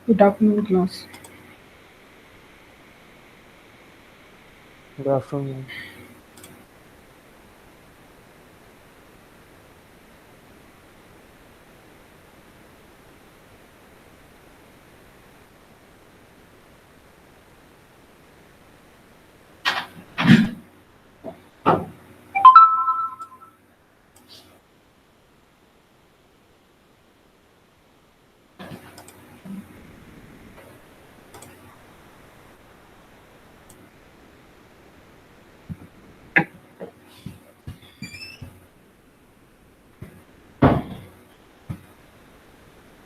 Good afternoon, class. Good afternoon.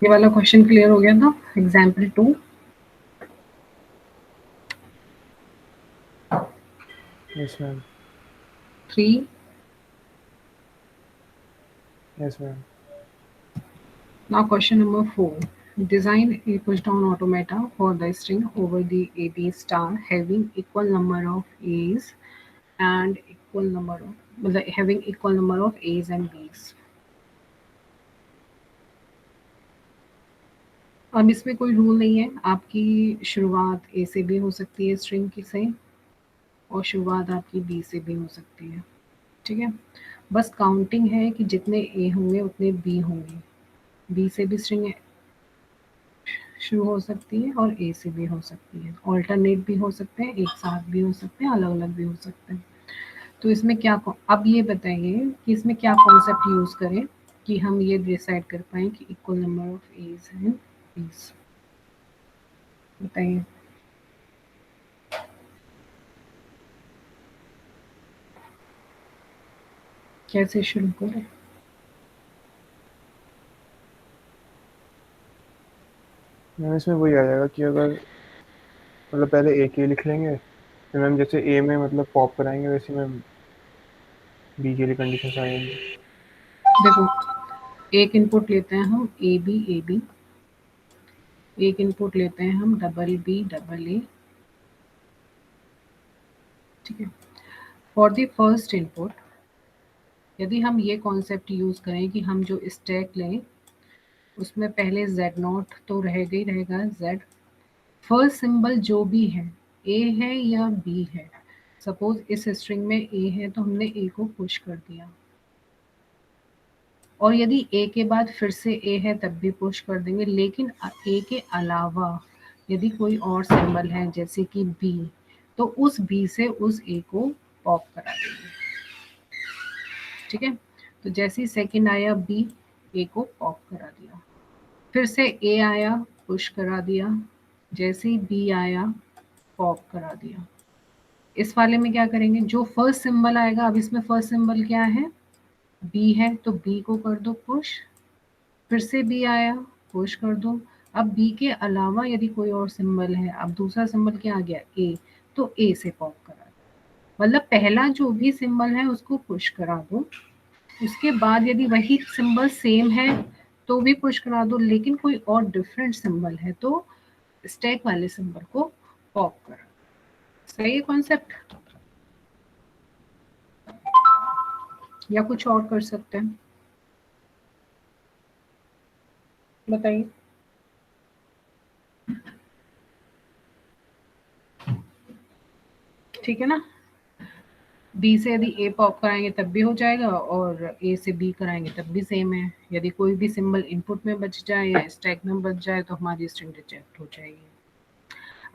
ये वाला question clear हो गया था? Example 2. Yes, ma'am. 3. Yes, ma'am. Now question number 4. Design a push-down automata for the string over the AB star having equal number of A's and equal number of मतलब having equal number of A's and B's. अब इसमें कोई rule नहीं है, आपकी शुरुआत ए से भी हो सकती है स्ट्रिंग की से, और शुरुआत आपकी बी से भी हो सकती है, ठीक है। बस काउंटिंग है कि जितने ए होंगे उतने बी होंगे, बी से भी स्ट्रिंग शुरू हो सकती है और ए से भी हो सकती है, ऑल्टरनेट भी हो सकते हैं, एक साथ भी हो सकते हैं, अलग अलग भी हो सकते हैं। तो इसमें क्या अब ये बताइए कि इसमें क्या कॉन्सेप्ट यूज़ करें कि हम ये डिसाइड कर पाएँ कि इक्वल नंबर ऑफ एज हैं बीस, बताइए। कैसे शुरू करें? मैम इसमें वही आ जाएगा कि अगर मतलब पहले ए के लिख लेंगे, फिर मैम जैसे ए में मतलब पॉप कराएंगे वैसे मैम बी के लिए कंडीशन आ जाएंगी। देखो, एक इनपुट लेते हैं हम ए बी, एक इनपुट लेते हैं हम डबल बी डबल ए, ठीक है। फॉर द फर्स्ट इनपुट यदि हम ये कॉन्सेप्ट यूज़ करें कि हम जो स्टैक लें उसमें पहले z नॉट तो रहेगा ही रहेगा, z फर्स्ट सिंबल जो भी है, ए है या बी है, सपोज इस स्ट्रिंग में ए है तो हमने ए को पुश कर दिया, और यदि ए के बाद फिर से ए है तब भी पुश कर देंगे, लेकिन ए के अलावा यदि कोई और सिंबल है जैसे कि बी, तो उस बी से उस ए को पॉप करा देंगे, ठीक है। तो जैसे ही सेकंड आया बी, ए को पॉप करा दिया, फिर से ए आया पुश करा दिया, जैसे ही बी आया पॉप करा दिया। इस वाले में क्या करेंगे, जो फर्स्ट सिंबल आएगा, अब इसमें फर्स्ट सिंबल क्या है, बी है, तो बी को कर दो पुश, फिर से बी आया पुश कर दो। अब बी के अलावा यदि कोई और सिंबल है, अब दूसरा सिंबल क्या आ गया, ए, तो ए से पॉप करा दो, मतलब पहला जो भी सिंबल है उसको पुश करा दो, उसके बाद यदि वही सिंबल सेम है तो भी पुश करा दो, लेकिन कोई और डिफरेंट सिंबल है तो स्टैक वाले सिंबल को पॉप करा दो। सही है कॉन्सेप्ट, या कुछ और कर सकते हैं, बताइए। ठीक है ना, बी से यदि ए पॉप कराएंगे तब भी हो जाएगा, और ए से बी कराएंगे तब भी सेम है। यदि कोई भी सिंबल इनपुट में बच जाए या स्टैक में बच जाए तो हमारी स्ट्रिंग रिजेक्ट हो जाएगी।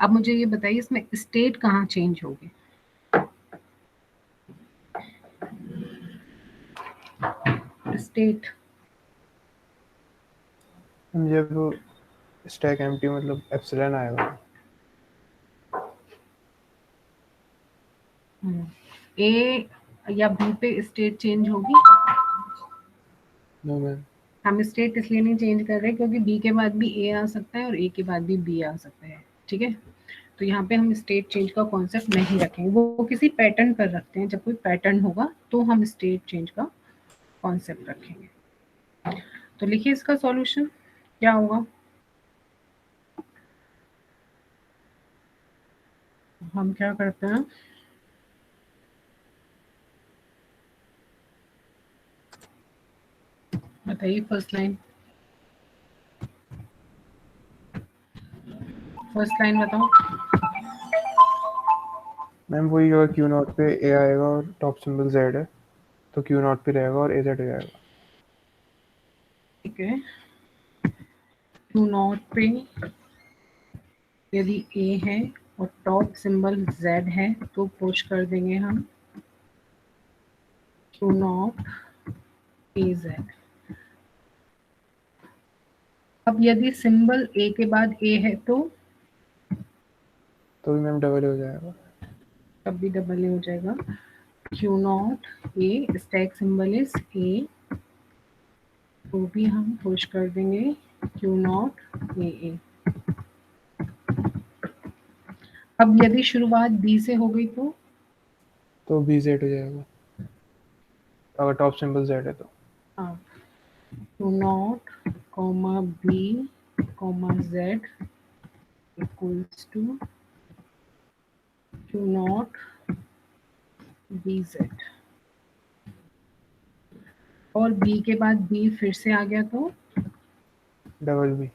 अब मुझे ये बताइए इसमें स्टेट कहाँ चेंज होगी? स्टेट मैम जब स्टैक एम्प्टी मतलब एप्सिलॉन आएगा। ए या बी पे स्टेट चेंज होगी? No ma'am. हम स्टेट इसलिए नहीं चेंज कर रहे क्योंकि बी के बाद भी ए आ सकता है और ए के बाद भी बी आ सकता है, ठीक है। तो यहाँ पे हम स्टेट चेंज का कॉन्सेप्ट नहीं रखेंगे, वो किसी पैटर्न पर रखते हैं, जब कोई पैटर्न होगा तो हम स्टेट चेंज का कॉन्सेप्ट रखेंगे। तो लिखिए इसका सॉल्यूशन क्या होगा। हम क्या करते हैं, बताइए फर्स्ट लाइन। फर्स्ट लाइन बताओ। मैम वही होगा, क्यू नॉट पे ए आएगा और टॉप सिंबल जेड है, तो क्यू नॉट पे रहेगा और ए जेड हो जाएगा। ठीक है, क्यू नॉट पे यदि ए है और टॉप सिंबल जेड है तो पुश कर देंगे हम क्यू नॉट ए जेड। अब यदि सिंबल ए के बाद ए है तो भी मैम डबल हो जाएगा। तब भी डबल ए हो जाएगा। Q not a, stack symbol is a, तो भी हम पुश कर देंगे क्यू नॉट ए ए। अब यदि शुरुआत बी से हो गई तो बी जेड हो जाएगा, अगर टॉप सिंबल जेड है तो। हाँ, Q naught comma B comma Z equals to Q naught B Z. और बी के बाद बी फिर से आ गया तो double B.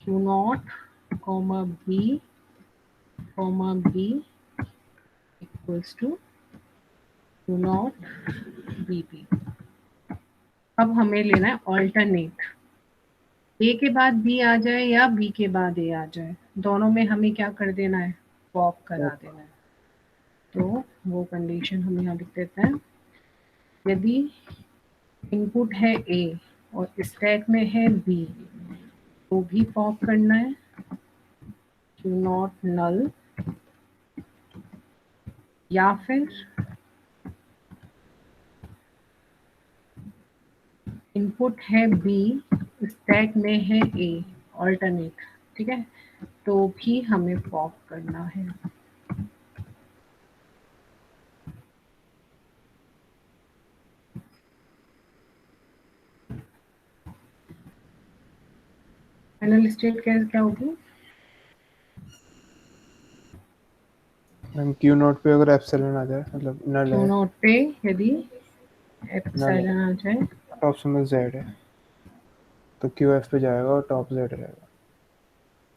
Q naught comma B equals to Q naught B B. अब हमें लेना है ऑल्टरनेट, ए के बाद बी आ जाए या बी के बाद ए आ जाए, दोनों में हमें क्या कर देना है, पॉप करा देना है। तो वो कंडीशन हम यहाँ लिख देते हैं, यदि इनपुट है ए और स्टैक में है बी तो भी पॉप करना है क्यू नॉट नल, या फिर इनपुट है बी स्टैक में है ए, ऑल्टरनेट, ठीक है, तो भी हमें पॉप करना है। फाइनल स्टेट क्या होगी, मैम क्यू नॉट पे अगर एप्सिलॉन आ जाए, मतलब नल क्यू है, नॉट पे यदि नल है, एप्सिलॉन आ जाए टॉप सिंबल जेड है, तो क्यू एफ पे जाएगा और टॉप जेड रहेगा।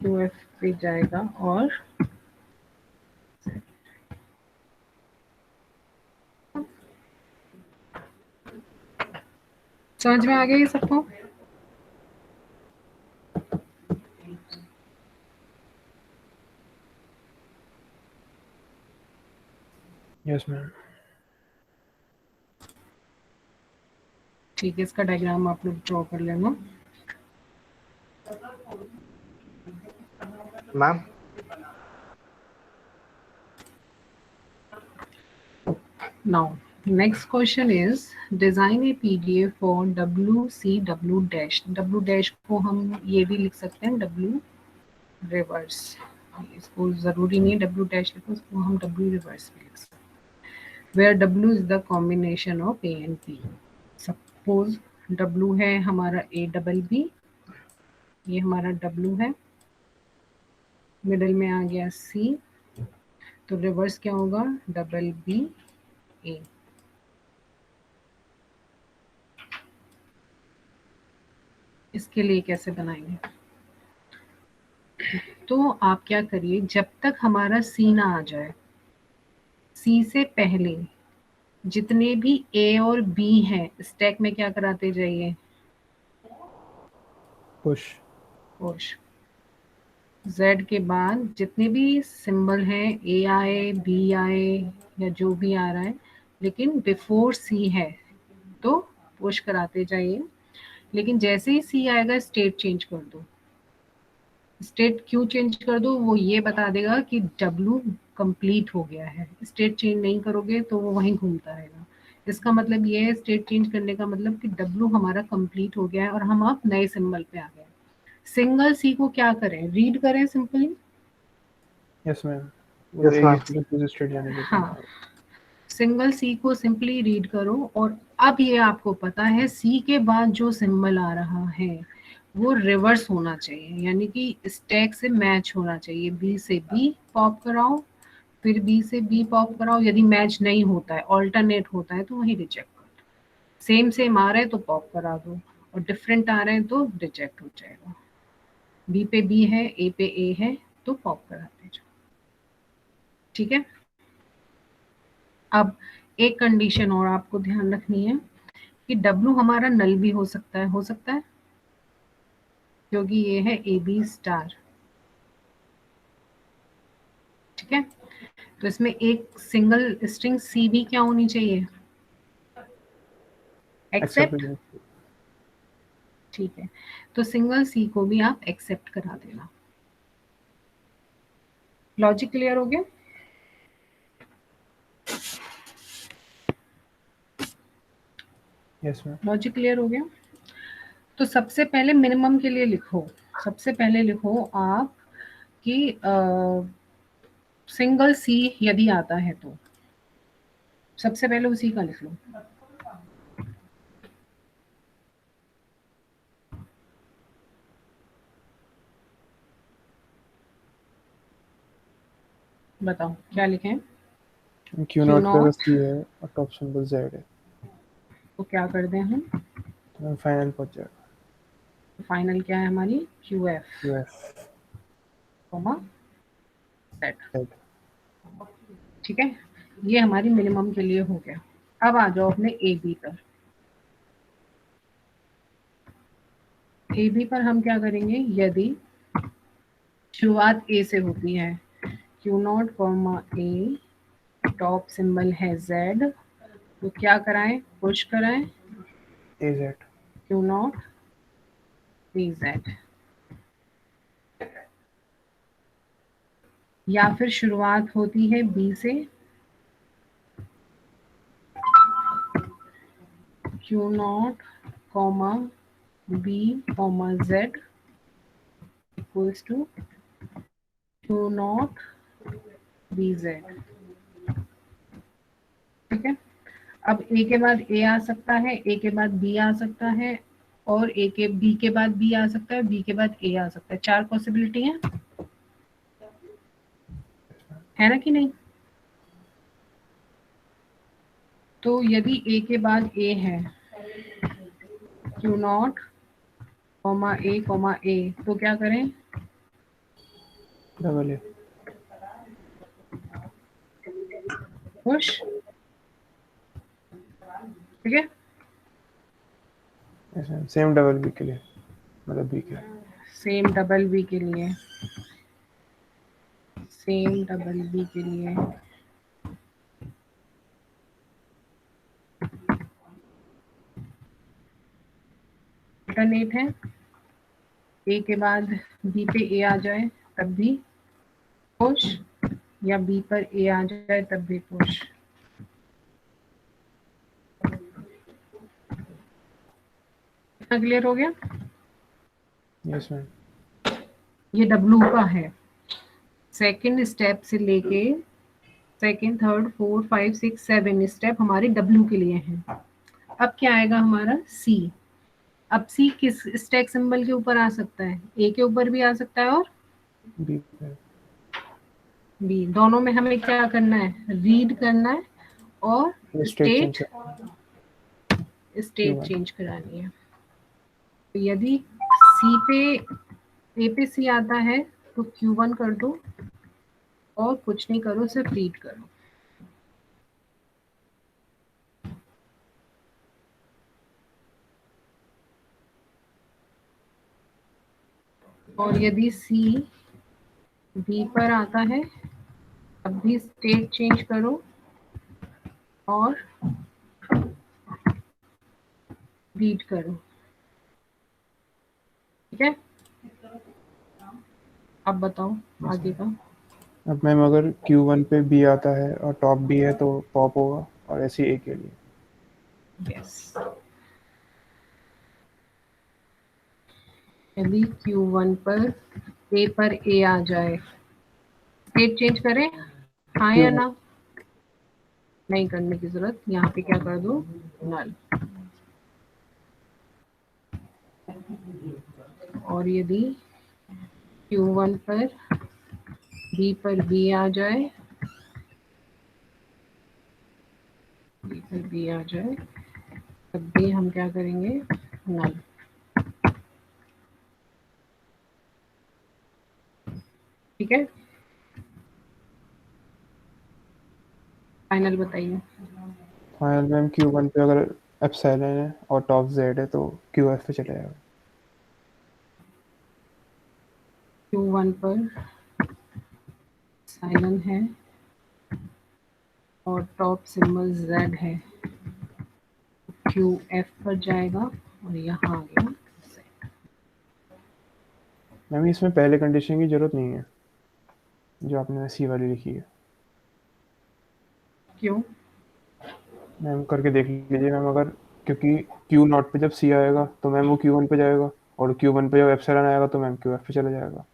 क्यू एफ पे जाएगा और समझ में आ गया ये सबको। Yes ma'am. ठीक है, इसका डायग्राम आप लोग ड्रॉ कर लेना। Ma'am Now, next question is design a PDF for WCW dash। W dash को हम ये भी लिख सकते हैं W reverse, इसको जरूरी नहीं W dash लिखो, इसको हम W reverse भी लिख सकते हैं। Where W is the combination of A and B। Suppose W है हमारा A डबल B, ये हमारा W है, मिडिल में आ गया C, तो रिवर्स क्या होगा, डबल B A। इसके लिए कैसे बनाएंगे, तो आप क्या करिए, जब तक हमारा सी ना आ जाए, सी से पहले जितने भी ए और बी हैं स्टैक में क्या कराते जाइए, पुश। पुश। जेड के बाद जितने भी सिंबल हैं, ए आए बी आए या जो भी आ रहा है, लेकिन बिफोर सी है तो पुश कराते जाइए। लेकिन जैसे ही सी आएगा स्टेट चेंज कर दो। स्टेट क्यों चेंज कर दो, वो ये बता देगा कि W कंप्लीट हो गया है। स्टेट चेंज नहीं करोगे तो वो वहीं घूमता रहेगा। इसका मतलब ये है, स्टेट चेंज करने का मतलब कि W हमारा कंप्लीट हो गया है और हम अब नए सिंबल पे आ गए। सिंगल सी को क्या करें, रीड करें सिंपली। यस मैम, यस एक मैम। ही सिंबल स्टेट जाने देते हाँ, हैं। सिंगल सी को सिंपली रीड करो और अब ये आपको पता है सी के बाद जो सिंबल आ रहा है वो रिवर्स होना चाहिए, यानी कि स्टैक से मैच होना चाहिए। बी से बी पॉप कराओ, फिर बी से बी पॉप कराओ, यदि मैच नहीं होता है, ऑल्टरनेट होता है तो वही रिजेक्ट कर दो। सेम सेम आ रहे हैं तो पॉप करा दो और डिफरेंट आ रहे हैं तो रिजेक्ट हो जाएगा। बी पे बी है, ए पे ए है, तो पॉप कराते जाओ। ठीक है। अब एक कंडीशन और आपको ध्यान रखनी है कि W हमारा नल भी हो सकता है, क्योंकि ये है ए बी स्टार। ठीक है। तो इसमें एक सिंगल स्ट्रिंग सी भी क्या होनी चाहिए, एक्सेप्ट। एक्सेप्ट। ठीक है, तो सिंगल सी को भी आप एक्सेप्ट करा देना। लॉजिक क्लियर हो गया? Yes ma'am. लॉजिक क्लियर हो गया? तो सबसे पहले मिनिमम के लिए लिखो, सबसे पहले लिखो आप कि सिंगल सी यदि आता है तो सबसे पहले उसी का लिख लो। बताओ क्या लिखें? क्यू क्यू नॉट पे नॉट, बस सी है और टॉप सिंबल जेड है, तो क्या कर दें हम? तो फाइनल पहुंच जाएगा। फाइनल क्या है हमारी? Q F Q F comma set. Z. ठीक है, ये हमारी मिनिमम के लिए हो गया। अब आ जाओ अपने ए बी पर। ए बी पर हम क्या करेंगे, यदि शुरुआत ए से होती है, Q naught comma A, top symbol है जेड, तो क्या कराएं, पुश कराएं A Z. Q naught B Z, या फिर शुरुआत होती है बी से, Q naught comma B comma Z equals to Q naught B Z. ठीक है। अब ए के बाद ए आ सकता है, ए के बाद बी आ सकता है, और ए के बी के बाद बी आ सकता है, बी के बाद ए आ सकता है। 4 पॉसिबिलिटी है ना कि नहीं? तो यदि ए के बाद ए है, क्यू नॉट कॉमा ए, तो क्या करें, डबल ए। पुश। ठीक है, सेम डबल बी के लिए, मतलब बी के। सेम डबल बी के लिए, सेम डबल बी के लिए अल्टरनेट है, ए के बाद बी पे ए आ जाए तब भी पुश, या बी पर ए आ जाए तब भी पुश। क्लियर हो गया? Yes ma'am. ये डब्लू का है। सेकंड स्टेप से लेके सेकंड, थर्ड, फोर्थ, 5, 6, 7 स्टेप हमारे डब्लू के लिए हैं। अब क्या आएगा हमारा सी। अब सी किस स्टैक सिंबल के ऊपर आ सकता है, ए के ऊपर भी आ सकता है और बी पे। बी, दोनों में हमें क्या करना है, रीड करना है और स्टेट चेंज स्टेट कर। स्टेट चेंज करानी है। तो यदि सी पे ए पे सी आता है तो Q1 कर दो और कुछ नहीं करो, सिर्फ रीड करो। और यदि सी बी पर आता है तब भी स्टेट चेंज करो और रीड करो। ठीक है, अब बताओ यस आगे मैम। का। अब मैम अगर Q1 पे बी आता है और टॉप बी है तो पॉप होगा, और ऐसे ही ए के लिए। यस, यदि Q1 पर ए आ जाए, स्टेट चेंज करें, हाँ या Q1। ना? नहीं करने की जरूरत, यहाँ पे क्या कर दो, नल। और यदि Q1 पर बी आ जाए, बी पर बी आ जाए तब भी हम क्या करेंगे, नल। ठीक है, फाइनल बताइए। फाइनल मैम Q1 पे अगर एप्सिलॉन है और टॉप Z है तो QF पे चला जाएगा। Q1 पर साइलन है और टॉप सिंबल Z है, QF पर जाएगा और यहाँ आ गया Z। मैम इसमें पहले कंडीशन की जरूरत नहीं है जो आपने C वाली लिखी है। क्यों? मैम करके देख लीजिए मैम, अगर क्योंकि Q0 पे जब C आएगा तो मैम वो Q1 पे जाएगा, और Q1 पे जब एप्सिलॉन आएगा तो मैम QF पे चला जाएगा।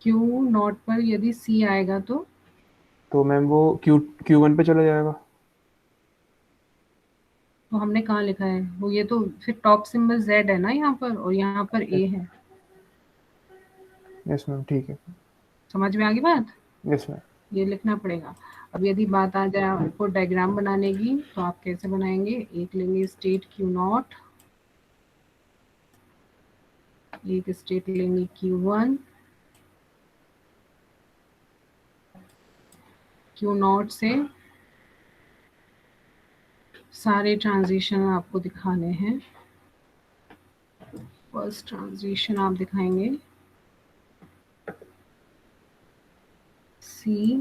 Q0 पर यदि C आएगा तो मैम वो Q1 पे चला जाएगा। तो हमने कहाँ लिखा है वो, ये तो फिर टॉप सिंबल Z है ना यहाँ पर, और यहाँ पर A है। यस मैम, ठीक है। समझ में आ गई बात? Yes ma'am. ये लिखना पड़ेगा। अब यदि बात आ जाए आपको डायग्राम बनाने की, तो आप कैसे बनाएंगे? एक लेंगे स्टेट Q0, एक स्टेट लेंगे Q1, Q0 से सारे ट्रांजिशन आपको दिखाने हैं। फर्स्ट ट्रांजिशन आप दिखाएंगे CZ/CZ,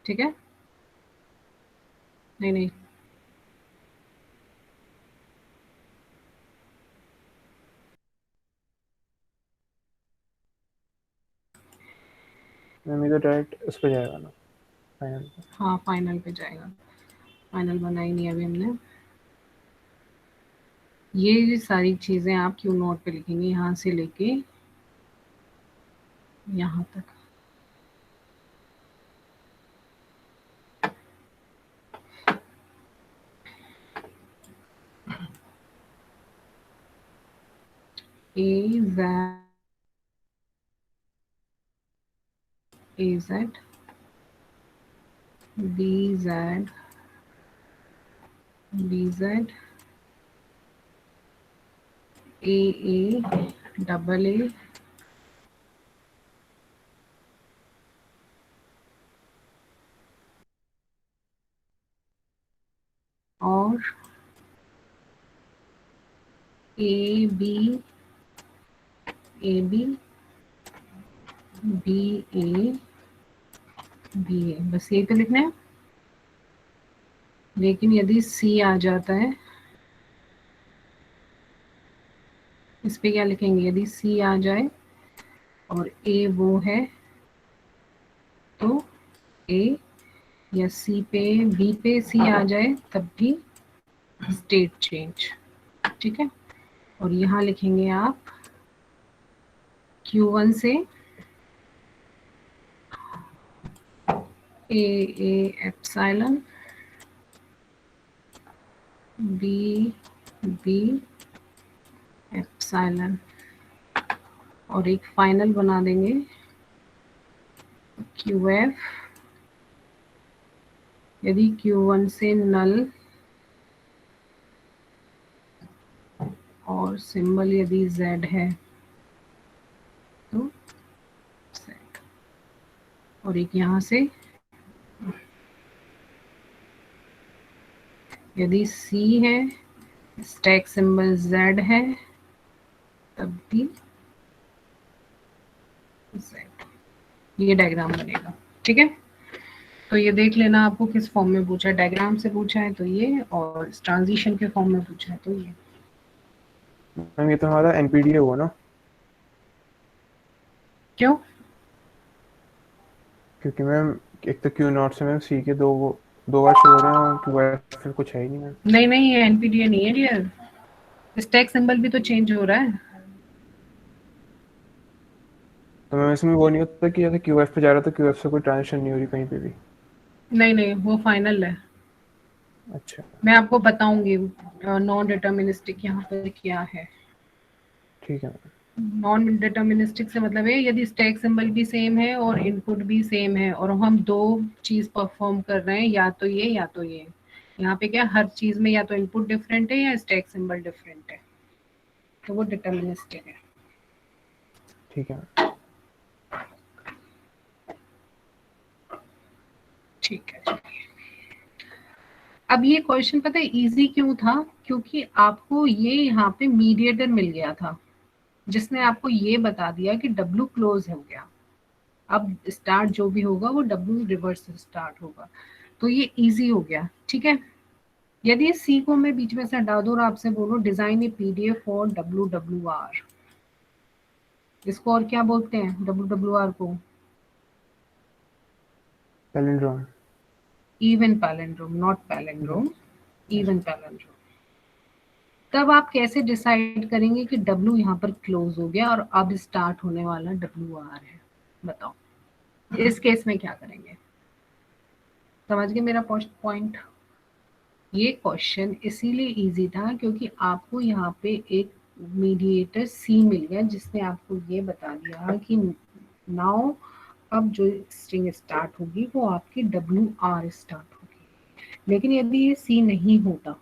ठीक है? नहीं, मैम ये तो डायरेक्ट उस पर जाएगा ना, फाइनल पे। हाँ फाइनल पे जाएगा। फाइनल बनाई नहीं अभी हमने। ये सारी चीजें आप Q0 पे लिखेंगे, यहाँ से लेके यहाँ तक। AZ, BZ, AA, double A, और AB, BA, बस यही तो लिखना है। लेकिन यदि C आ जाता है, इस पे क्या लिखेंगे? यदि C आ जाए और A वो है तो A, या C पे B पे C आ जाए तब भी स्टेट चेंज, ठीक है? और यहाँ लिखेंगे आप Q1 से AA एप्सिलॉन, B एप्सिलॉन, और एक फाइनल बना देंगे QF। यदि Q1 से नल और सिंबल यदि Z है तो Z, और एक यहाँ से यदि C है, स्टैक सिंबल Z है, तब भी Z। ये डायग्राम बनेगा, ठीक है? तो ये देख लेना आपको किस फॉर्म में पूछा है। डायग्राम से पूछा है तो ये, और ट्रांजिशन के फॉर्म में पूछा है तो ये। मैम ये तो हमारा NPDA हुआ ना, क्यों? क्योंकि मैम एक तो Q0 से मैम C के दो बार शो हो रहे हैं और QF फिर कुछ है ही नहीं मैम। नहीं, ये एनपीडीए नहीं है डियर। स्टैक सिंबल भी तो चेंज हो रहा है। तो मैम इसमें वो नहीं होता कि जैसे QF पे जा रहा था, QF से कोई ट्रांजिशन नहीं हो रही कहीं पे भी? नहीं, वो फाइनल है। अच्छा, मैं आपको बताऊंगी नॉन डिटर्मिनिस्टिक यहाँ पर क्या है। ठीक है मैम। नॉन डिटर्मिनिस्टिक से मतलब है यदि स्टैक सिंबल भी सेम है और इनपुट भी सेम है और हम दो चीज परफॉर्म कर रहे हैं, या तो ये या तो ये। यहाँ पे क्या हर चीज में या तो इनपुट डिफरेंट है या स्टैक सिंबल डिफरेंट है, तो वो डिटर्मिनिस्टिक है। ठीक है। ठीक है। अब ये क्वेश्चन पता है इजी क्यों था, क्योंकि आपको ये यहाँ पे मीडिएटर मिल गया था जिसने आपको ये बता दिया कि W क्लोज हो गया, अब स्टार्ट जो भी होगा वो W रिवर्स से स्टार्ट होगा, तो ये इजी हो गया। ठीक है। यदि सी को मैं बीच में से हटा दूं और आपसे बोलो design A PDF for WWR, इसको और क्या बोलते हैं WWR को? Palindrome. Even palindrome, not palindrome, even palindrome. तब आप कैसे डिसाइड करेंगे कि W यहाँ पर क्लोज हो गया और अब स्टार्ट होने वाला WR है? बताओ इस केस में क्या करेंगे? समझ गए मेरा पॉइंट? ये क्वेश्चन इसीलिए इजी था क्योंकि आपको यहाँ पे एक मीडिएटर सी मिल गया जिसने आपको ये बता दिया कि नाउ अब जो स्ट्रिंग स्टार्ट होगी वो आपकी WR स्टार्ट होगी। लेकिन यदि ये सी नहीं होता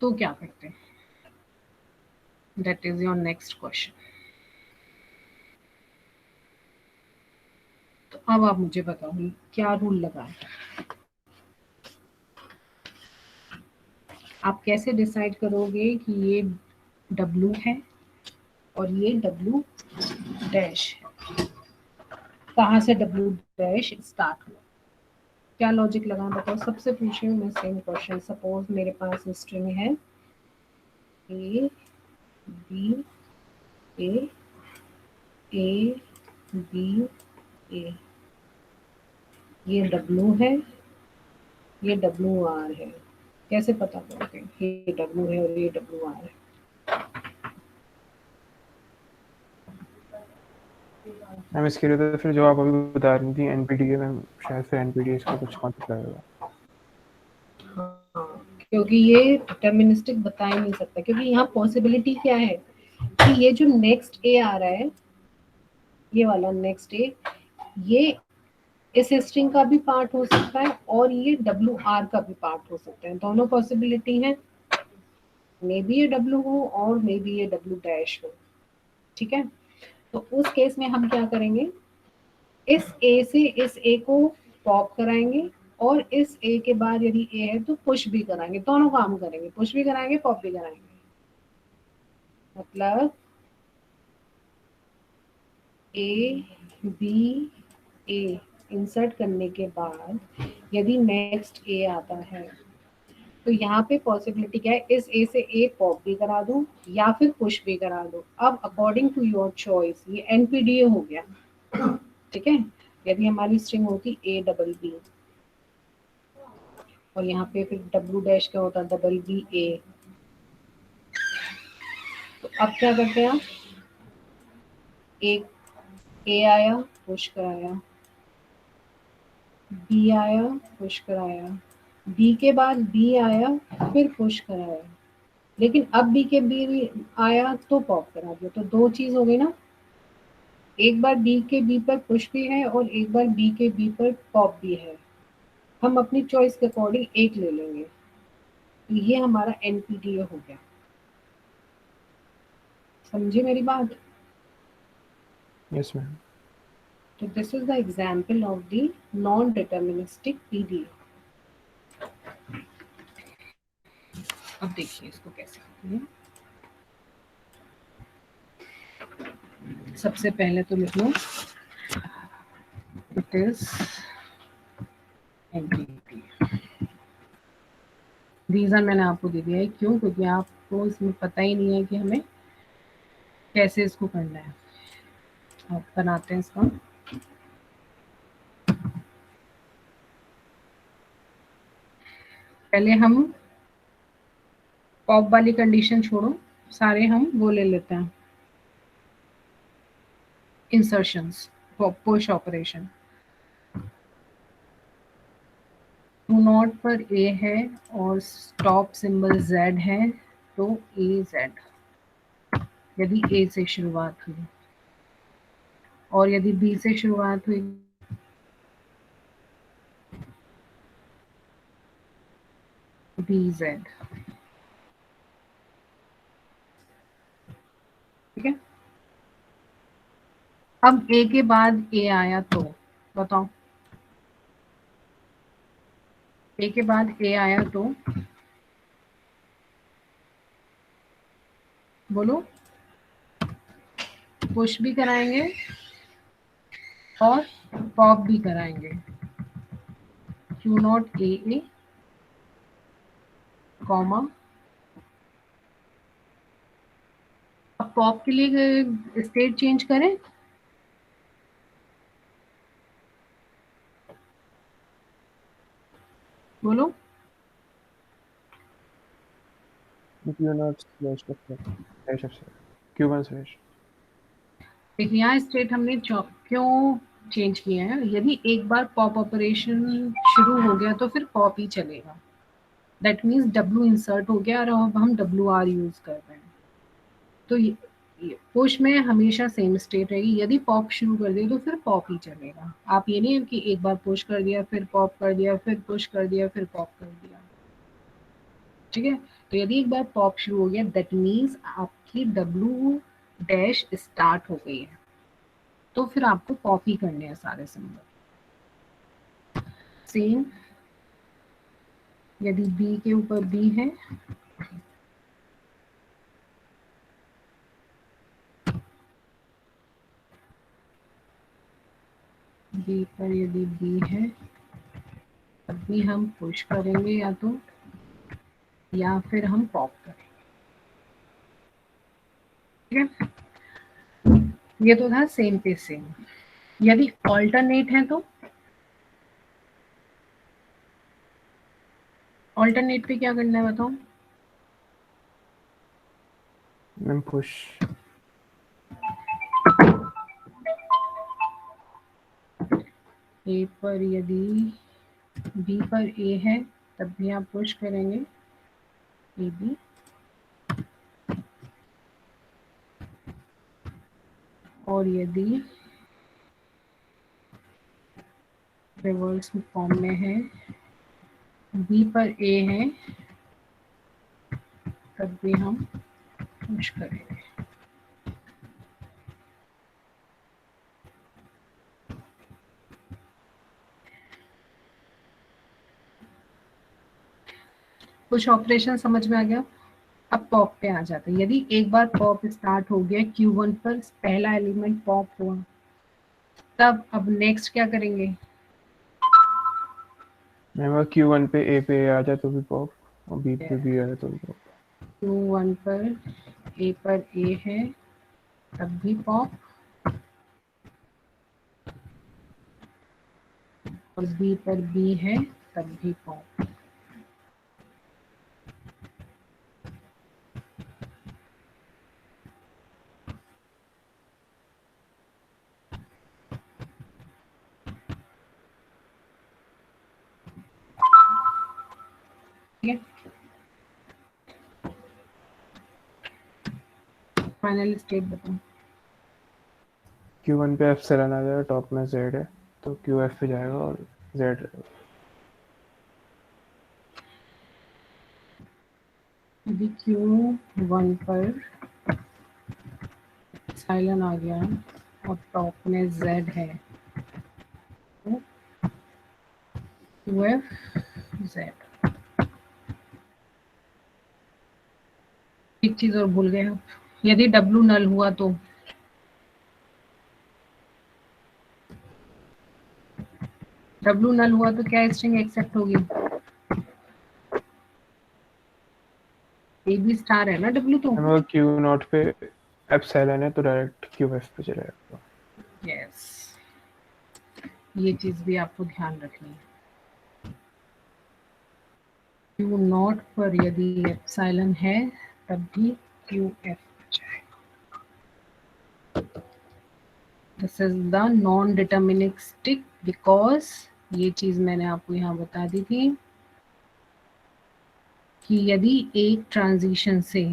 तो क्या करते हैं? That is your next question. तो अब आप मुझे बताओ क्या रूल लगा है? आप कैसे डिसाइड करोगे कि ये W है और ये W डैश है? कहाँ से W डैश स्टार्ट हुआ? क्या लॉजिक लगा बताओ? सबसे पूछ रही हूँ मैं सेम क्वेश्चन। सपोज मेरे पास स्ट्रिंग है A B A A B A, ये W है, ये WR है। कैसे पता करोगे ये W है और ये WR है? मैम इसके लिए तो फिर जो आप अभी बता रही थी NPTEL, मैम शायद फिर NPTEL इसका कुछ कॉन्सेप्ट रहेगा। हाँ, क्योंकि ये डिटर्मिनिस्टिक बता ही नहीं सकता, क्योंकि यहाँ पॉसिबिलिटी क्या है कि ये जो नेक्स्ट A आ रहा है, ये वाला नेक्स्ट A, ये इस स्ट्रिंग का भी पार्ट हो सकता है और ये WR का भी पार्ट हो सकता है। दोनों पॉसिबिलिटी है, मे बी ये W हो और मे बी ये W डैश हो। ठीक है। तो उस केस में हम क्या करेंगे, इस A से इस A को पॉप कराएंगे और इस A के बाद यदि A है तो पुश भी कराएंगे। दोनों काम करेंगे, पुश भी कराएंगे पॉप भी कराएंगे। मतलब A B A इंसर्ट करने के बाद यदि नेक्स्ट A आता है तो यहाँ पे पॉसिबिलिटी क्या है, इस A से A पॉप भी करा दूं या फिर पुश भी करा दूं। अब अकॉर्डिंग टू योर चॉइस ये NPDA हो गया। ठीक है। यदि हमारी स्ट्रिंग होती A B और यहाँ पे फिर W डैश क्या होता BBA, तो अब क्या करते हैं आप, एक A आया पुश कराया, B आया पुश कराया, B के बाद B आया फिर पुश कराया, लेकिन अब B के B आया तो पॉप करा दिया। तो दो चीज हो गई ना, एक बार B के B पर पुश भी है और एक बार B के B पर पॉप भी है। हम अपनी चॉइस के अकॉर्डिंग एक ले लेंगे। तो ये हमारा NPDA हो गया। समझे मेरी बात? Yes ma'am. So this is the example of the non-deterministic PDA. अब देखिए इसको कैसे करते हैं। सबसे पहले तो लिख लो इट इज NPDA। रीजन मैंने आपको दे दिया है, क्यों? क्योंकि आपको इसमें पता ही नहीं है कि हमें कैसे इसको करना है। अब बनाते हैं इसका। पहले हम पॉप वाली कंडीशन छोड़ो, सारे हम वो ले लेते हैं, insertions, push operation. To not पर A है और स्टॉप सिंबल Z है, तो ए जेड, यदि ए से शुरुआत हुई, और यदि बी से शुरुआत हुई बी जेड। ठीक है, अब ए के बाद ए आया तो बताओ, ए के बाद ए आया तो बोलो, पुश भी कराएंगे और पॉप भी कराएंगे। क्यू नॉट ए कॉमा, अब पॉप के लिए स्टेट चेंज करें, बोलो। Q not slash Q1 slash. देखिए यहाँ स्टेट हमने क्यों चेंज किया है, यदि एक बार पॉप ऑपरेशन शुरू हो गया तो फिर पॉप ही चलेगा। दैट मीन्स डब्ल्यू इंसर्ट हो गया और अब हम डब्ल्यू आर यूज कर रहे हैं, तो पुश में हमेशा सेम स्टेट रहेगी। यदि पॉप शुरू कर दिया तो फिर पॉप ही चलेगा। आप ये नहीं है कि एक बार पुश कर दिया फिर पॉप कर दिया फिर पुश कर दिया फिर पॉप कर दिया। ठीक है, तो यदि एक बार पॉप शुरू हो गया दैट मीन्स आपकी डब्ल्यू डैश स्टार्ट हो गई है, तो फिर आपको पॉप ही करने हैं सारे सिंबल। सेम यदि बी के ऊपर बी है, बी पर यदि बी है तब भी हम पुश करेंगे या फिर हम पॉप करेंगे। ठीक है, ये तो था सेम पे सेम। यदि ऑल्टरनेट है तो ऑल्टरनेट पे क्या करना है बताओ। Ma'am push. ए पर यदि बी पर ए है तब भी आप पुश करेंगे ए बी, और यदि रिवर्स फॉर्म में है, बी पर ए है तब भी हम पुश करेंगे। कुछ ऑपरेशन समझ में आ गया। अब पॉप पे आ जाते हैं। यदि एक बार पॉप स्टार्ट हो गया, Q1 पर पहला एलिमेंट पॉप हुआ, तब अब नेक्स्ट क्या करेंगे। मैम अगर Q1 पे A आ जाए तो भी पॉप, और B पे B आ जाए तो भी पॉप। Q1 पर ए है तब भी पॉप, और बी पर बी है तब भी पॉप। ठीक है, फाइनल स्टेट बताओ। Q1 पे एप्सिलॉन आ जाएगा, टॉप में Z है तो QF पे जाएगा और Z रहेगा। यदि Q1 पर साइलन आ गया और टॉप में Z है तो QF Z। एक चीज और भूल गए आप, यदि W नल हुआ तो W नल हुआ तो क्या स्ट्रिंग एक्सेप्ट होगी। ए बी स्टार है ना W तो। मैम अगर Q0 पे एप्सिलॉन है तो डायरेक्ट QF पे चलेगा। यस, ये चीज भी आपको ध्यान रखनी है। Q0 पर यदि एप्सिलॉन है तब भी QF पे जाएगा। This is the non deterministic, because ये चीज मैंने आपको यहाँ बता दी थी। कि यदि एक ट्रांजिशन से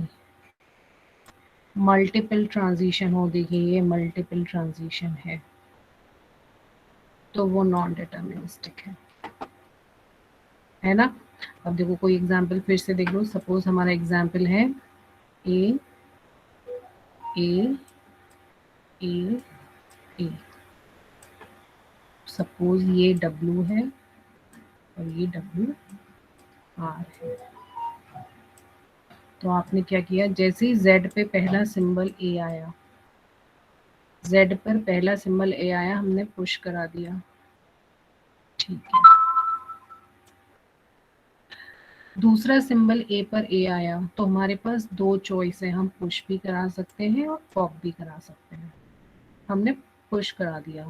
मल्टीपल ट्रांजिशन हो, देखिए ये मल्टीपल ट्रांजिशन है, तो वो नॉन डिटर्मिनिस्टिक है ना। अब देखो कोई एग्जांपल फिर से देख लो, सपोज हमारा एग्जांपल है ए ए ए ए, सपोज ये W है और ये WR है। तो आपने क्या किया, जैसे ही Z पे पहला सिंबल A आया, Z पर पहला सिंबल A आया, हमने पुश करा दिया, ठीक है। दूसरा सिंबल A पर A आया, तो हमारे पास दो चॉइस है, हम पुश भी करा सकते हैं और पॉप भी करा सकते हैं। हमने पुश करा दिया,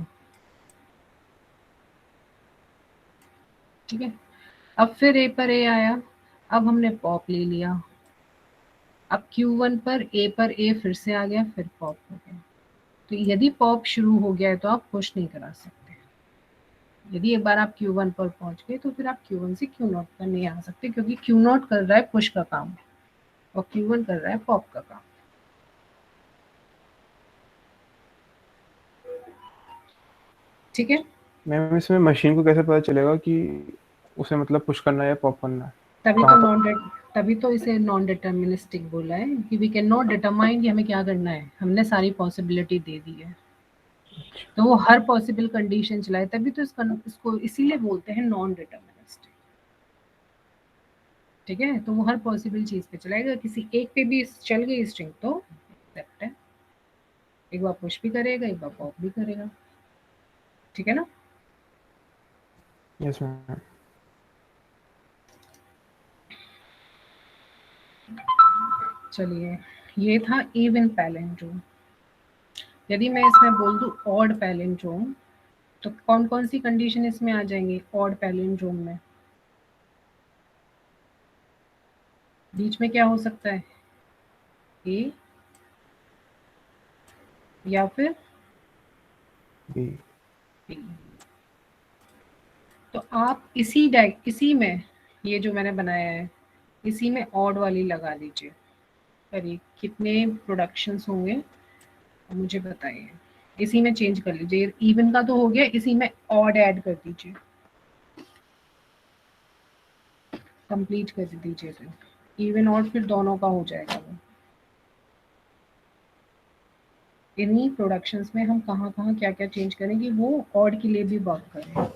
ठीक है। अब फिर A पर A आया, अब हमने पॉप ले लिया। अब Q1 पर A फिर से आ गया, फिर पॉप हो गया। तो यदि पॉप शुरू हो गया है तो आप पुश नहीं करा सकते। यदि एक बार आप Q1 पर पहुंच गए तो फिर आप Q1 से Q0 पर नहीं आ सकते, क्योंकि Q0 कर रहा है पुश का काम और Q1 कर रहा है पॉप का काम। ठीक है। मैम इसमें मशीन को कैसे पता चलेगा कि उसे मतलब पुश करना है या पॉप करना है? तभी कहाँ तो पर? तभी तो इसे नॉन डिटर्मिनिस्टिक बोला है कि वी कैन नॉट डिटरमाइन कि हमें क्या करना है, हमने सारी पॉसिबिलिटी दे दी है। तो वो हर पॉसिबल कंडीशन चलाए, तभी तो इसको इसीलिए बोलते हैं नॉन डिटर्मिनिस्टिक। ठीक है, तो वो हर पॉसिबल चीज पे चलाएगा, किसी एक पे भी चल गई स्ट्रिंग तो एक्सेप्ट है, एक बार पुश भी करेगा, एक बार पॉप भी करेगा। ठीक है ना। Yes ma'am. चलिए, ये था इवन पैलिंड्रोम। यदि मैं इसमें बोल दूं ऑड पैलिंड्रोम, तो कौन कौन सी कंडीशन इसमें आ जाएंगी ऑड पैलिंड्रोम में? बीच में क्या हो सकता है, ए या फिर बी। बी। तो आप इसी में, ये जो मैंने बनाया है, इसी में ऑड वाली लगा दीजिए। करिए, कितने प्रोडक्शंस होंगे मुझे बताइए। इसी में चेंज कर लीजिए, इवन का तो हो गया, इसी में ऑड ऐड कर दीजिए, कंप्लीट कर दीजिए। फिर इवन ऑड फिर दोनों का हो जाएगा वो। इन्हीं प्रोडक्शंस में हम कहाँ कहाँ क्या क्या चेंज करेंगे, वो ऑड के लिए भी वर्क करें।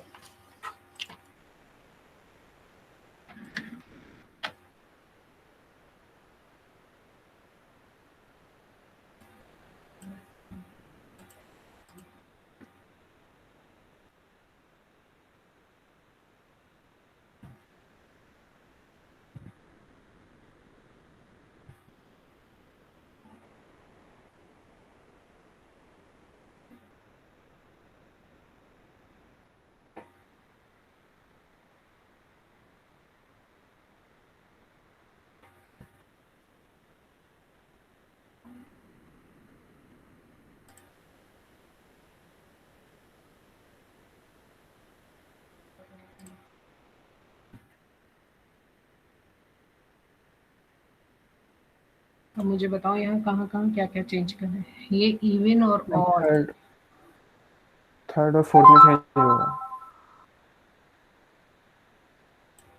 अब मुझे बताओ यहाँ कहाँ कहाँ क्या क्या चेंज करना है। ये इवन और मैम ऑड, थर्ड और फोर्थ में चेंज होगा।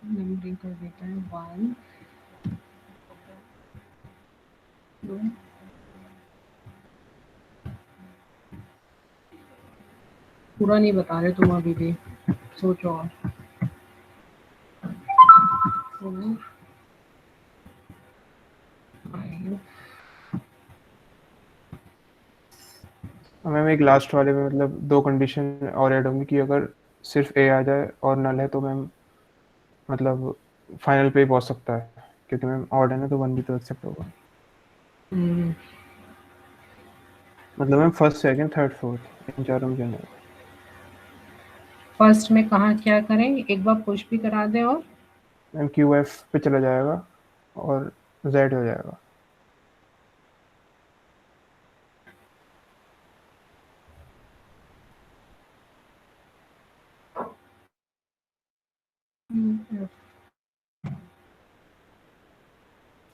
नंबरिंग कर देते हैं 1 2। पूरा नहीं बता रहे तुम अभी भी, सोचो। और 4 5। मैम एक लास्ट वाले में मतलब दो कंडीशन और ऐड होंगी कि अगर सिर्फ ए आ जाए और नल है तो मैम मतलब फाइनल पे ही पहुंच सकता है, क्योंकि मैम ऑड है ना तो वन भी तो एक्सेप्ट होगा। मतलब ma'am first second third fourth इन चारों में जाना होगा। फर्स्ट में कहाँ क्या करें, एक बार पुश भी करा दें और मैम क्यू एफ पे चला जाएगा और जेड हो जाएगा।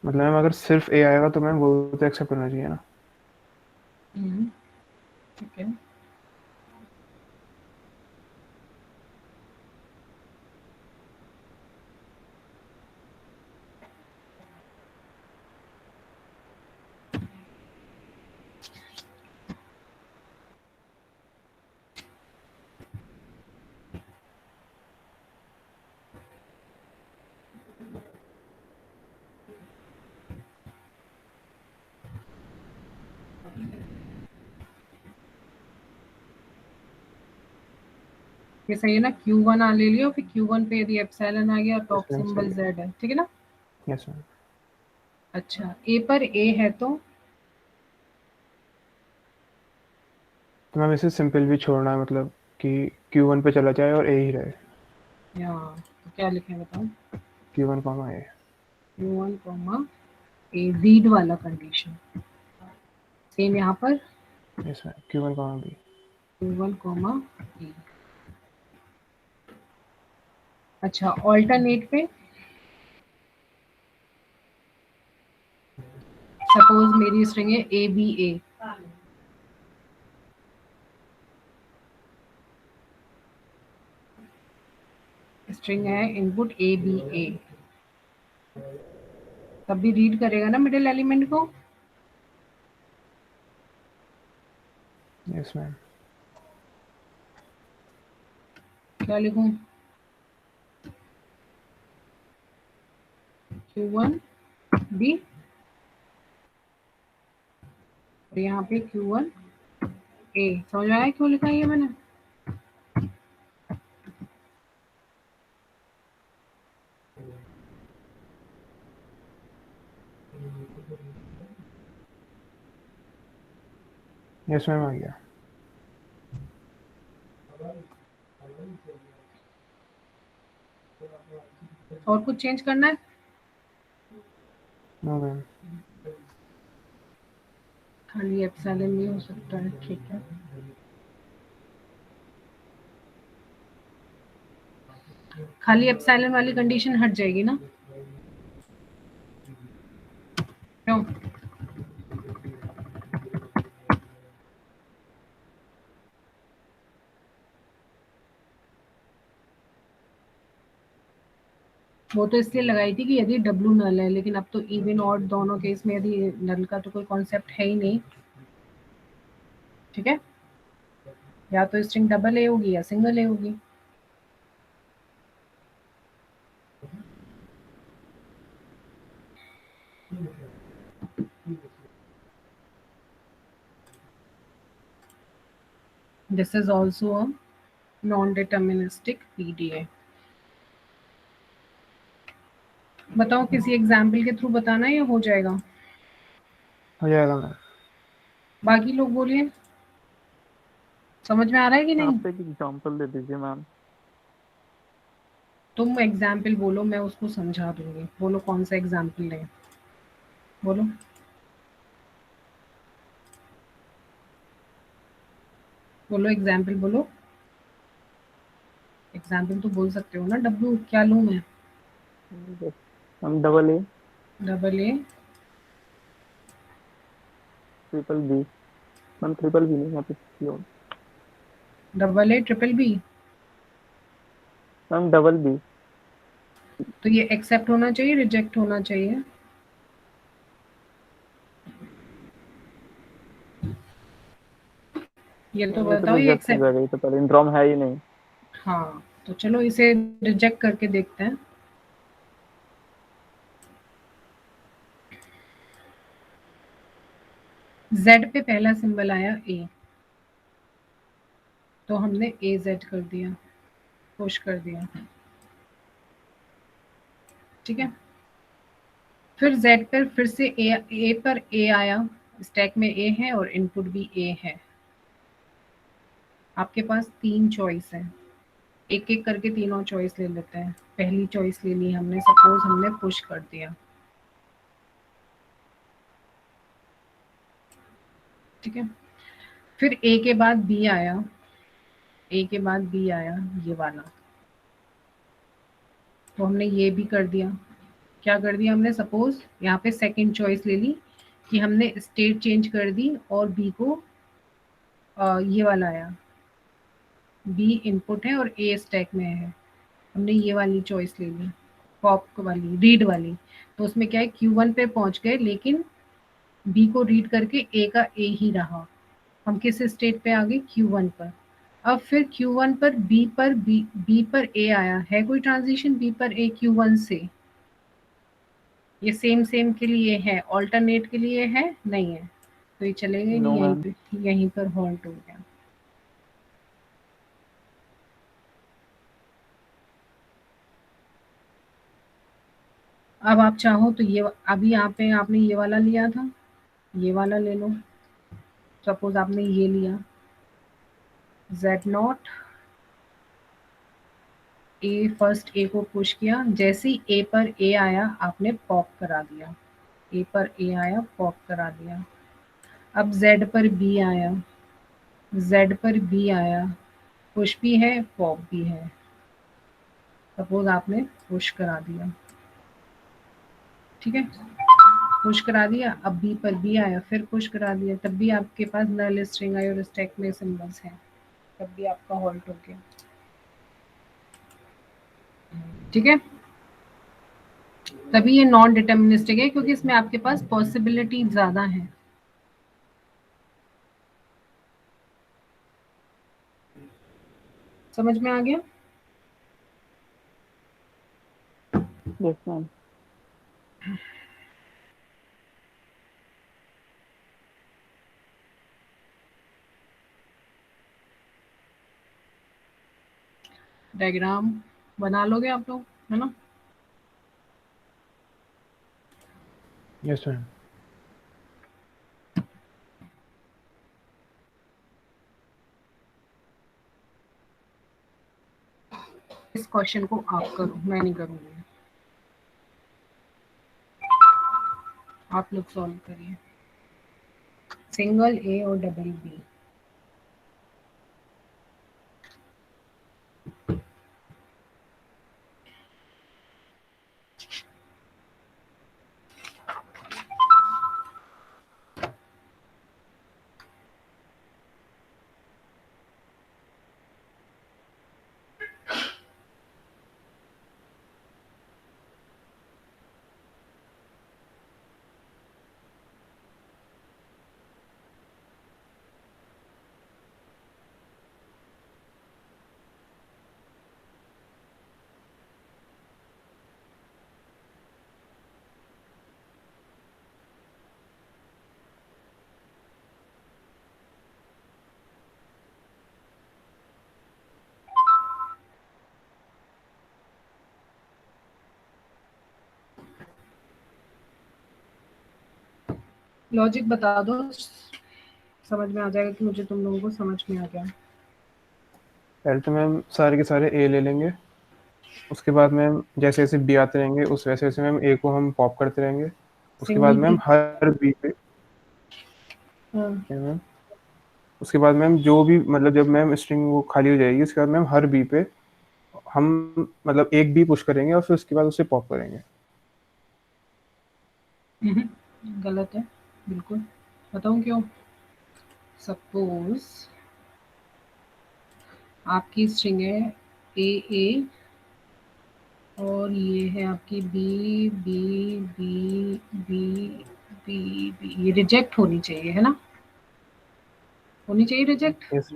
मतलब मैम अगर सिर्फ ए आएगा तो मैम वो तो एक्सेप्ट करना चाहिए ना। ठीक है, ये सही है ना। Q1 ले लियो, फिर Q1 पे यदि एप्सिलॉन आ गया, टॉप मैम सही सिंबल है। Z है, ठीक है ना। Yes ma'am. अच्छा, ए पर ए है तो तो मैम इसे सिंपल भी छोड़ना है, मतलब कि Q1 पे चला जाए और ए ही रहे। यहाँ तो क्या लिखें बताओ। Q1 comma A. Q1 comma A, read वाला कंडीशन। सेम यहाँ पर yes ma'am, Q1 comma B. Q1 comma A. अच्छा, ऑल्टरनेट पे सपोज मेरी स्ट्रिंग है ए बी ए, स्ट्रिंग है इनपुट ए बी ए, तब भी रीड करेगा ना मिडिल एलिमेंट को। Yes ma'am. क्या लिखूं? Q1 बी, और यहाँ पे Q1 ए। समझ में आया क्यों लिखा है ये मैंने? यस मैम आ गया। और कुछ चेंज करना है? No ma'am. खाली एप्सिलॉन भी हो सकता है, ठीक है। खाली एप्सिलॉन वाली कंडीशन हट जाएगी ना? क्यों? वो तो इसलिए लगाई थी कि यदि डब्लू नल है, लेकिन अब तो इवन ऑड दोनों केस में यदि नल का तो कोई कॉन्सेप्ट है ही नहीं, ठीक है। या तो स्ट्रिंग डबल ए होगी या सिंगल ए होगी। This is also a non deterministic PDA. बताओ किसी एग्जाम्पल के थ्रू बताना है या हो जाएगा? हो जाएगा मैम। बाकी लोग बोलिए, समझ में आ रहा है कि नहीं? आप एक एग्जांपल दे दीजिए मैम। तुम एग्जाम्पल बोलो, मैं उसको समझा दूंगी। बोलो कौन सा एग्जाम्पल लें, बोलो। बोलो एग्जाम्पल बोलो। एग्जाम्पल तो बोल सकते हो ना। डब्लू क्या लूँ मैं? हम double A double A, triple B. Ma'am triple B नहीं, यहाँ पे क्यों? Double A triple B. Ma'am double B. तो ये एक्सेप्ट होना चाहिए, रिजेक्ट होना चाहिए? ये तो ये तो बताओ, ये रिजेक्ट हो एक्सेप्ट। जाएगा, ये तो पहले इंड्रॉम है ही नहीं। हाँ, तो चलो इसे रिजेक्ट करके देखते हैं। Z पे पहला सिंबल आया ए, तो हमने ए जेड कर दिया, पुश कर दिया, ठीक है। फिर Z पर फिर से ए पर ए आया, स्टैक में ए है और इनपुट भी ए है। आपके पास तीन चॉइस है, एक एक करके तीनों चॉइस ले लेते हैं। पहली चॉइस ले ली हमने, सपोज हमने पुश कर दिया, ठीक है। फिर ए के बाद बी आया, ए के बाद बी आया, ये वाला, तो हमने ये भी कर दिया। क्या कर दिया हमने, सपोज यहाँ पे सेकंड चॉइस ले ली कि हमने स्टेट चेंज कर दी और बी को ये वाला आया, बी इनपुट है और ए स्टैक में है, हमने ये वाली चॉइस ले ली, पॉप वाली, रीड वाली। तो उसमें क्या है, Q1 पे पहुंच गए लेकिन बी को रीड करके ए का ए ही रहा, हम किस स्टेट पे आ गए, Q1 पर। अब फिर Q1 पर बी पर ए आया है, कोई ट्रांजिशन बी पर ए Q1 से, ये सेम के लिए है, ऑल्टरनेट के लिए है नहीं है, तो ये चलेगा नो नहीं, मैम। यहीं पर हॉल्ट हो गया। अब आप चाहो तो ये अभी यहाँ पे आपने ये वाला लिया था, ये वाला ले लो, सपोज आपने ये लिया Z0, ए फर्स्ट ए को पुश किया, जैसे ही ए पर ए आया आपने पॉप करा दिया, ए पर ए आया पॉप करा दिया। अब Z पर बी आया, Z पर बी आया, पुश भी है पॉप भी है, सपोज आपने पुश करा दिया, ठीक है, पुश करा दिया, अब बी पर बी आया फिर पुश करा दिया, तब भी आपके पास नल स्ट्रिंग आई और स्टैक में सिंबल्स हैं, तब भी आपका हॉल्ट हो गया, ठीक है। तभी ये नॉन डिटर्मिनिस्टिक है क्योंकि इसमें आपके पास पॉसिबिलिटी ज्यादा है। समझ में आ गया? Yes ma'am. डायग्राम बना लोगे आप लोग, है ना? Yes ma'am. इस क्वेश्चन को आप करो, मैं नहीं करूंगी, आप लोग सॉल्व करिए, सिंगल ए और डबल बी। लॉजिक बता दो, समझ में आ जाएगा कि मुझे तुम लोगों को समझ में आ गया। पहले तो मैम सारे के सारे ए ले लेंगे, उसके बाद मैम जैसे जैसे बी आते रहेंगे उस वैसे वैसे मैम ए को हम पॉप करते रहेंगे। उसके बाद सिंगल बी, मैम हर बी पे हाँ, क्या मैम, उसके बाद मैम जो भी मतलब जब मैम स्ट्रिंग वो खाली हो जाएगी उसके बाद मैम हर बी पे हम मतलब एक बी पुश करेंगे और फिर उसके बाद उसे पॉप करेंगे। गलत है बिल्कुल, बताऊं क्यों। सपोज आपकी स्ट्रिंग है ए और ये है आपकी B B B B B B, ये रिजेक्ट होनी चाहिए, है ना, होनी चाहिए रिजेक्ट। Yes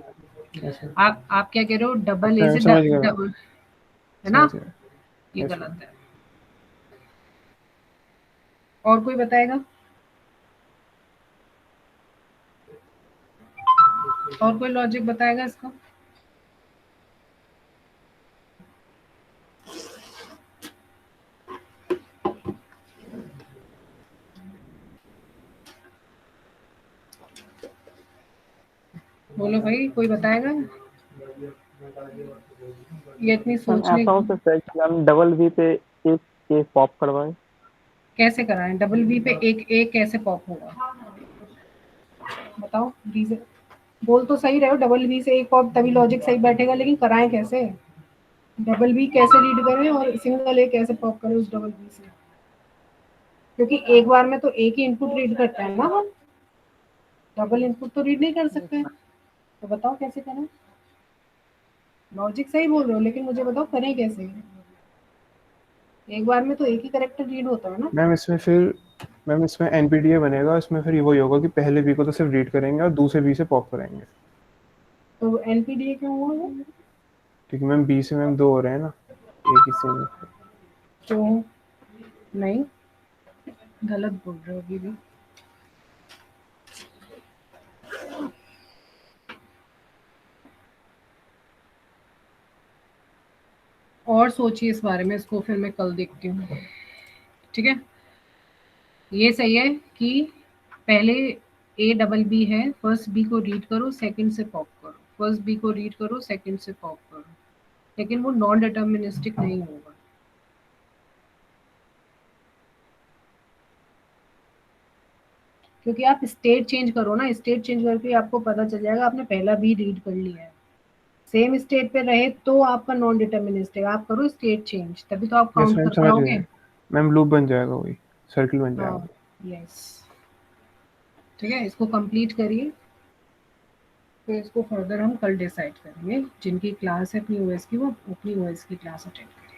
yes ma'am. आप क्या कह रहे हो, डबल ए मैम से समझ गया मैम, डबल, है ना, समझ गया। ये यस मैम। गलत है। और कोई बताएगा, और कोई लॉजिक बताएगा इसका? बोलो भाई, कोई बताएगा? ये इतनी मैम सोचने ऐसा हो सकता है कि मैम डबल बी पे एक ए पॉप करवाए। कैसे कराएं, डबल बी पे एक कैसे पॉप होगा, बताओ रीजन। बोल तो सही रहे हो, डबल बी से एक पॉप तभी लॉजिक सही बैठेगा, लेकिन कराएं कैसे, डबल बी कैसे रीड करें और सिंगल ए कैसे पॉप करें उस डबल बी से? क्योंकि एक बार में तो एक ही इनपुट रीड करता है ना, हम डबल इनपुट तो रीड नहीं कर सकते। तो बताओ कैसे करें? लॉजिक सही बोल रहे हो, लेकिन मुझे बताओ करें कैसे? एक बार में तो एक ही करेक्टर रीड होता है ना। मैम इसमें एनपीटीए बनेगा, इसमें फिर वही होगा कि पहले बी को तो सिर्फ रीड करेंगे और दूसरे बी से पॉप कराएंगे, तो एनपीडीए क्यों हुआ वो? क्योंकि मैम बी से मैम 2 हो रहे हैं ना एक ही सेम। तो नहीं, गलत बोल रहे हो अभी भी। और सोचिए इस बारे में, इसको फिर मैं कल देखती हूँ। ठीक है, ये सही है कि पहले ए डबल बी है, फर्स्ट बी को रीड करो सेकंड से पॉप करो, फर्स्ट बी को रीड करो सेकंड से पॉप करो, लेकिन वो नॉन डिटर्मिनिस्टिक नहीं होगा। क्योंकि आप स्टेट चेंज करो ना, स्टेट चेंज करके आपको पता चल जाएगा आपने पहला बी रीड कर लिया है, सेम स्टेट पे रहे तो आपका नॉन डिटर्मिनिस्टिक। आप करो स्टेट चेंज, तभी तो आप यस काउंट मैम कर समझ पाओगे। गए मैम, लूप बन जाएगा, वही सर्किल बन हाँ, जाएगा। यस। ठीक है, इसको कंप्लीट करिए, फिर इसको फर्दर हम कल डिसाइड करेंगे। जिनकी क्लास है अपनी ओएस की, वो अपनी ओएस की क्लास अटेंड करें।